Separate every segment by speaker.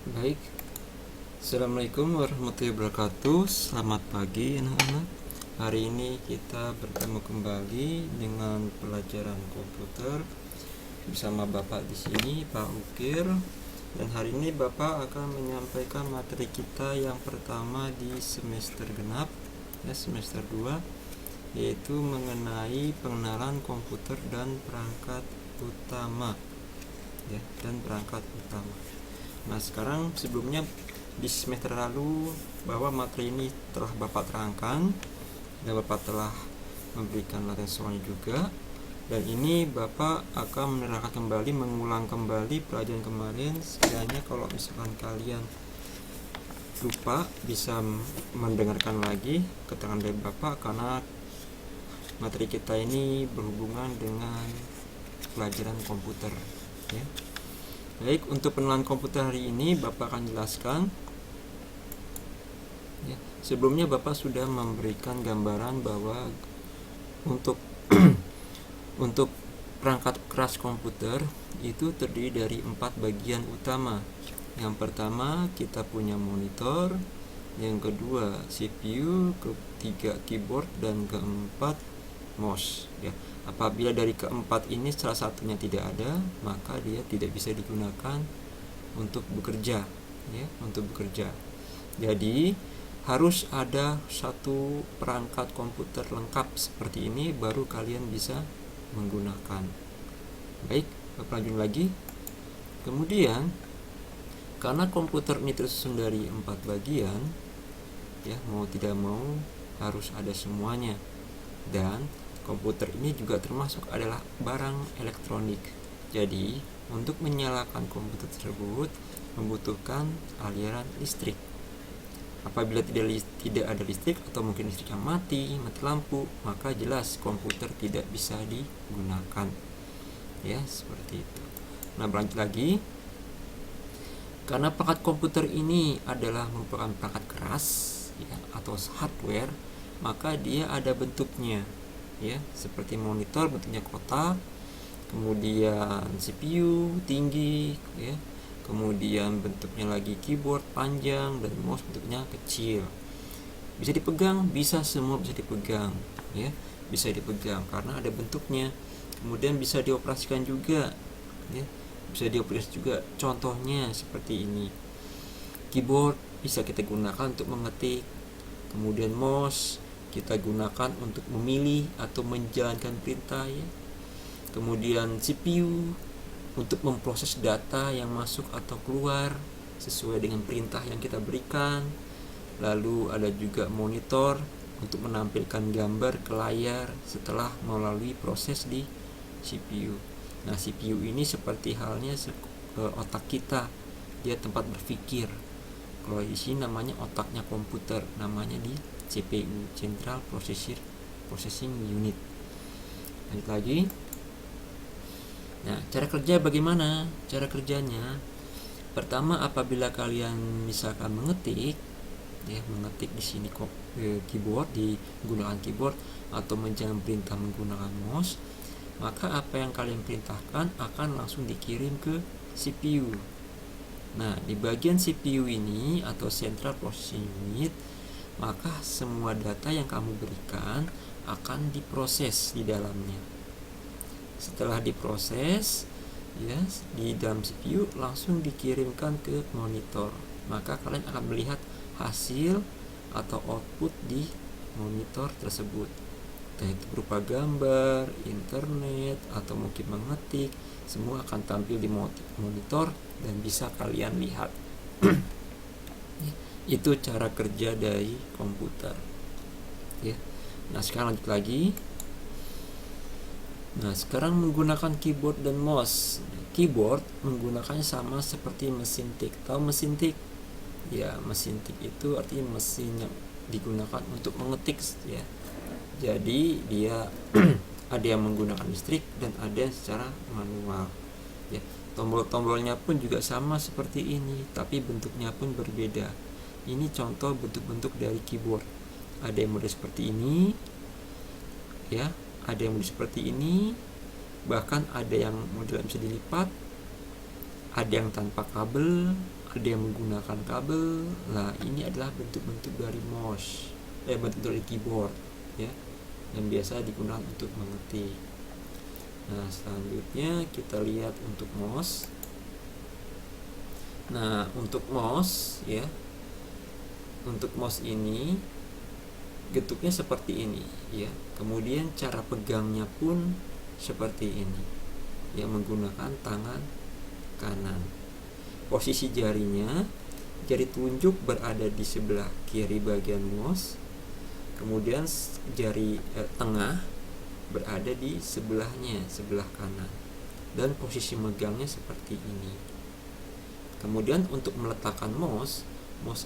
Speaker 1: Baik, Assalamualaikum warahmatullahi wabarakatuh. Selamat pagi anak-anak. Hari ini kita bertemu kembali dengan pelajaran komputer bersama Bapak di sini, Pak Ukir. Dan hari ini Bapak akan menyampaikan materi kita yang pertama di semester genap, semester 2, yaitu mengenai pengenalan komputer dan perangkat utama. Nah, sekarang sebelumnya di semester lalu bahwa materi ini telah Bapak terangkan dan Bapak telah memberikan latihan soalnya juga, dan ini Bapak akan menerangkan kembali, mengulang kembali pelajaran kemarin. Sekiranya kalau misalkan kalian lupa, bisa mendengarkan lagi keterangan dari Bapak, karena materi kita ini berhubungan dengan pelajaran komputer, ya. Baik, untuk pengenalan komputer hari ini Bapak akan jelaskan. Sebelumnya Bapak sudah memberikan gambaran bahwa untuk untuk perangkat keras komputer itu terdiri dari 4 bagian utama. Yang pertama kita punya monitor, yang kedua CPU, ketiga keyboard, dan keempat mouse, ya. Apabila dari keempat ini salah satunya tidak ada, maka dia tidak bisa digunakan untuk bekerja, ya, untuk bekerja. Jadi harus ada satu perangkat komputer lengkap seperti ini baru kalian bisa menggunakan. Baik, Bapak lanjut lagi. Kemudian karena komputer ini tersusun dari 4 bagian, ya, mau tidak mau harus ada semuanya. Dan komputer ini juga termasuk adalah barang elektronik. Jadi, untuk menyalakan komputer tersebut membutuhkan aliran listrik. Apabila tidak ada listrik, atau mungkin listriknya mati lampu, maka jelas komputer tidak bisa digunakan. Ya, seperti itu. Nah, berlanjut lagi. Karena perangkat komputer ini adalah merupakan perangkat keras, ya, atau hardware, maka dia ada bentuknya, ya, seperti monitor bentuknya kotak, kemudian CPU tinggi, ya, kemudian bentuknya lagi keyboard panjang, dan mouse bentuknya kecil. Bisa dipegang, bisa, semua bisa dipegang, ya, bisa dipegang karena ada bentuknya. Kemudian bisa dioperasikan juga, ya, bisa dioperasikan juga. Contohnya seperti ini. Keyboard bisa kita gunakan untuk mengetik, kemudian mouse kita gunakan untuk memilih atau menjalankan perintah, ya. Kemudian CPU untuk memproses data yang masuk atau keluar sesuai dengan perintah yang kita berikan. Lalu ada juga monitor untuk menampilkan gambar ke layar setelah melalui proses di CPU. Nah, CPU ini seperti halnya otak kita, dia tempat berpikir. Kalau di sini namanya otaknya komputer, namanya di CPU, Central Processing Unit. Lanjut lagi. Nah, cara kerja bagaimana? Cara kerjanya, pertama apabila kalian misalkan mengetik, ya, mengetik di sini keyboard, digunakan keyboard, atau menjalankan perintah menggunakan mouse, maka apa yang kalian perintahkan akan langsung dikirim ke CPU. Nah, di bagian CPU ini atau Central Processing Unit, maka semua data yang kamu berikan akan diproses di dalamnya. Setelah diproses, ya, di dalam CPU langsung dikirimkan ke monitor. Maka kalian akan melihat hasil atau output di monitor tersebut. Entah itu berupa gambar, internet, atau mungkin mengetik, semua akan tampil di monitor dan bisa kalian lihat. Itu cara kerja dari komputer, ya. Nah, sekarang lanjut lagi. Nah, sekarang menggunakan keyboard dan mouse. Keyboard menggunakannya sama seperti mesin tik. Tahu mesin tik? Ya, mesin tik itu artinya mesin yang digunakan untuk mengetik, ya. Jadi dia ada yang menggunakan listrik dan ada yang secara manual, ya. Tombol-tombolnya pun juga sama seperti ini, tapi bentuknya pun berbeda. Ini contoh bentuk-bentuk dari keyboard. Ada yang model seperti ini, ya, ada yang model seperti ini, bahkan ada yang model bisa dilipat, ada yang tanpa kabel, ada ada yang menggunakan kabel. Nah, ini adalah bentuk-bentuk dari mouse, bentuk dari keyboard ya, yang biasa digunakan untuk mengetik. Nah, selanjutnya kita lihat untuk mouse. Nah, untuk mouse ya, untuk mouse ini bentuknya seperti ini ya. Kemudian cara pegangnya pun seperti ini ya, menggunakan tangan kanan. Posisi jarinya, jari telunjuk berada di sebelah kiri bagian mouse, kemudian jari tengah berada di sebelahnya, sebelah kanan, dan posisi megangnya seperti ini. Kemudian untuk meletakkan mouse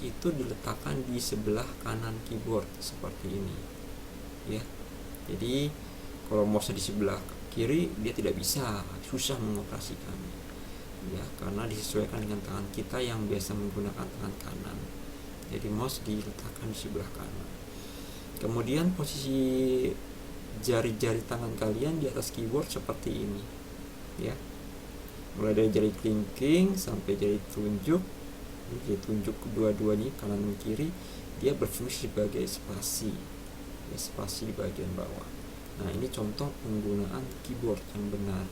Speaker 1: itu diletakkan di sebelah kanan keyboard seperti ini ya. Jadi kalau mouse di sebelah kiri dia tidak bisa, susah mengoperasikannya ya, karena disesuaikan dengan tangan kita yang biasa menggunakan tangan kanan. Jadi mouse diletakkan di sebelah kanan. Kemudian posisi jari-jari tangan kalian di atas keyboard seperti ini ya, mulai dari jari kelingking sampai jari telunjuk. Jari telunjuk kedua-duanya kanan dan kiri dia berfungsi sebagai spasi ya, spasi di bagian bawah. Nah, ini contoh penggunaan keyboard yang benar,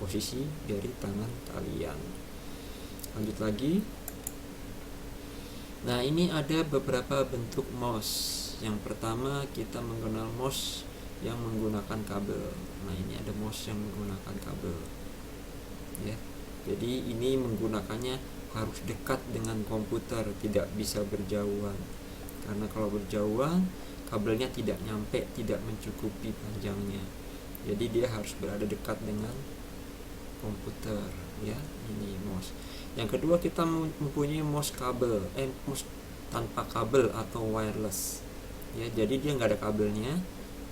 Speaker 1: posisi dari tangan kalian. Lanjut lagi. Nah, ini ada beberapa bentuk mouse. Yang pertama kita mengenal mouse yang menggunakan kabel. Nah, ini ada mouse yang menggunakan kabel ya. Jadi ini menggunakannya harus dekat dengan komputer, tidak bisa berjauhan, karena kalau berjauhan kabelnya tidak nyampe, tidak mencukupi panjangnya. Jadi dia harus berada dekat dengan komputer ya. Ini mouse. Yang kedua, kita mempunyai mouse kabel, mouse tanpa kabel atau wireless ya. Jadi dia nggak ada kabelnya,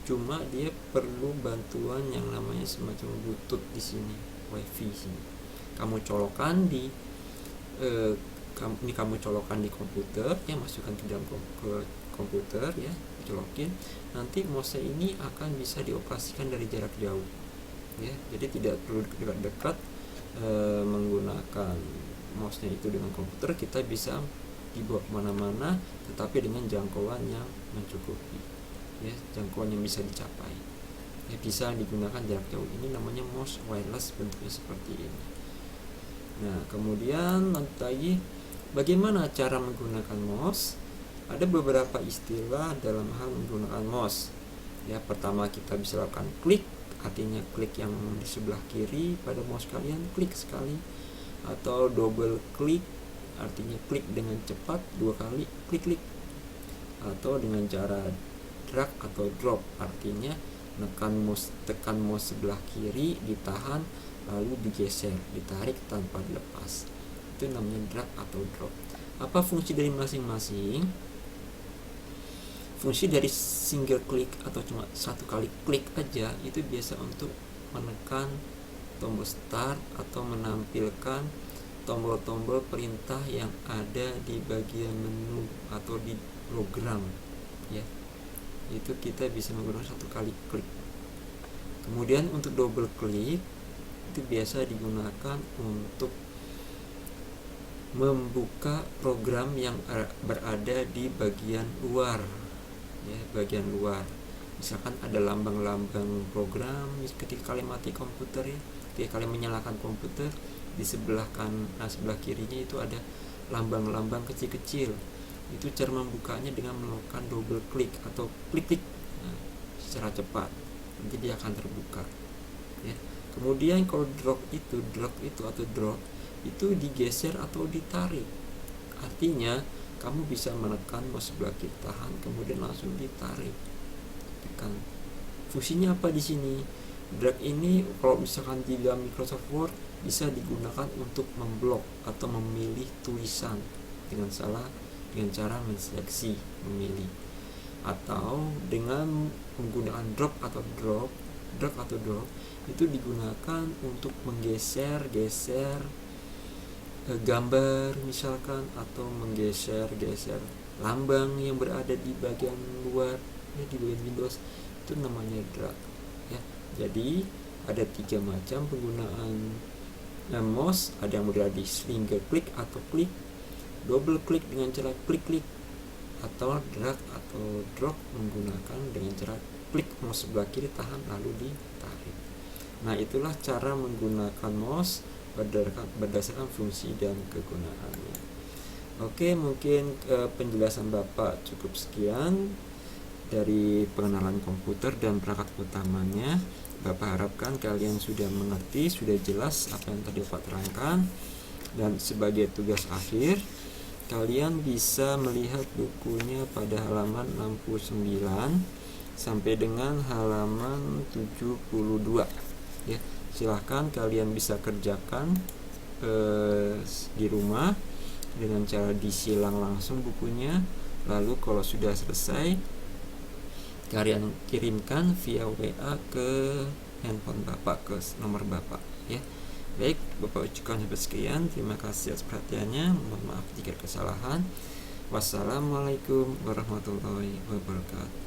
Speaker 1: cuma dia perlu bantuan yang namanya semacam Bluetooth di sini, WiFi sini. Kamu colokan di kamu colokan di komputer ya, masukkan ke dalam komputer ya, colokin. Nanti mouse ini akan bisa dioperasikan dari jarak jauh ya. Jadi tidak perlu dekat-dekat menggunakan mouse-nya itu dengan komputer. Kita bisa dibawa kemana-mana, tetapi dengan jangkauan yang mencukupi ya, jangkauan yang bisa dicapai ya, bisa digunakan jarak jauh. Ini namanya mouse wireless, bentuknya seperti ini. Nah, kemudian lanjut lagi, bagaimana cara menggunakan mouse? Ada beberapa istilah dalam hal menggunakan mouse ya. Pertama, kita bisa lakukan klik, artinya klik yang di sebelah kiri pada mouse kalian, klik sekali. Atau double klik, artinya klik dengan cepat 2 kali, klik. Atau dengan cara drag atau drop, artinya tekan mouse sebelah kiri, ditahan, lalu digeser, ditarik tanpa dilepas. Itu namanya drag atau drop. Apa fungsi dari masing-masing? Fungsi dari single click atau cuma satu kali klik aja itu biasa untuk menekan tombol start atau menampilkan tombol-tombol perintah yang ada di bagian menu atau di program ya. Itu kita bisa menggunakan satu kali klik. Kemudian untuk double klik itu biasa digunakan untuk membuka program yang berada di bagian luar ya, bagian luar. Misalkan ada lambang-lambang program ketika kalian mati komputer ya, ketika kalian menyalakan komputer, di sebelah sebelah kirinya itu ada lambang-lambang kecil-kecil. Itu cara membukanya dengan melakukan double klik atau klik secara cepat, nanti dia akan terbuka ya. Kemudian kalau drag itu atau drop itu digeser atau ditarik, artinya kamu bisa menekan mouse sebelah kiri, tahan, kemudian langsung ditarik, tekan. Fungsinya apa di sini? Drag ini kalau misalkan di dalam Microsoft Word bisa digunakan untuk memblok atau memilih tulisan dengan cara menseleksi, memilih. Atau dengan menggunakan drag atau drop itu digunakan untuk menggeser gambar misalkan, atau menggeser lambang yang berada di bagian luar ya, di bagian Windows. Itu namanya drag ya. Jadi ada 3 macam penggunaan mouse. Ada yang berada di single click atau klik, double klik dengan cara klik-klik, atau drag atau drop menggunakan dengan cara klik mouse sebelah kiri, tahan lalu ditarik. Nah, itulah cara menggunakan mouse berdasarkan fungsi dan kegunaannya. Oke, mungkin penjelasan Bapak cukup sekian dari pengenalan komputer dan perangkat utamanya. Bapak harapkan kalian sudah mengerti, sudah jelas apa yang tadi Bapak terangkan. Dan sebagai tugas akhir, kalian bisa melihat bukunya pada halaman 69 sampai dengan halaman 72 ya. Silahkan kalian bisa kerjakan di rumah dengan cara disilang langsung bukunya. Lalu kalau sudah selesai, kalian kirimkan via WA ke handphone Bapak, ke nomor Bapak ya. Baik, Bapak ucapkan sampai sekian. Terima kasih atas perhatiannya. Mohon maaf jika kesalahan. Wassalamualaikum warahmatullahi wabarakatuh.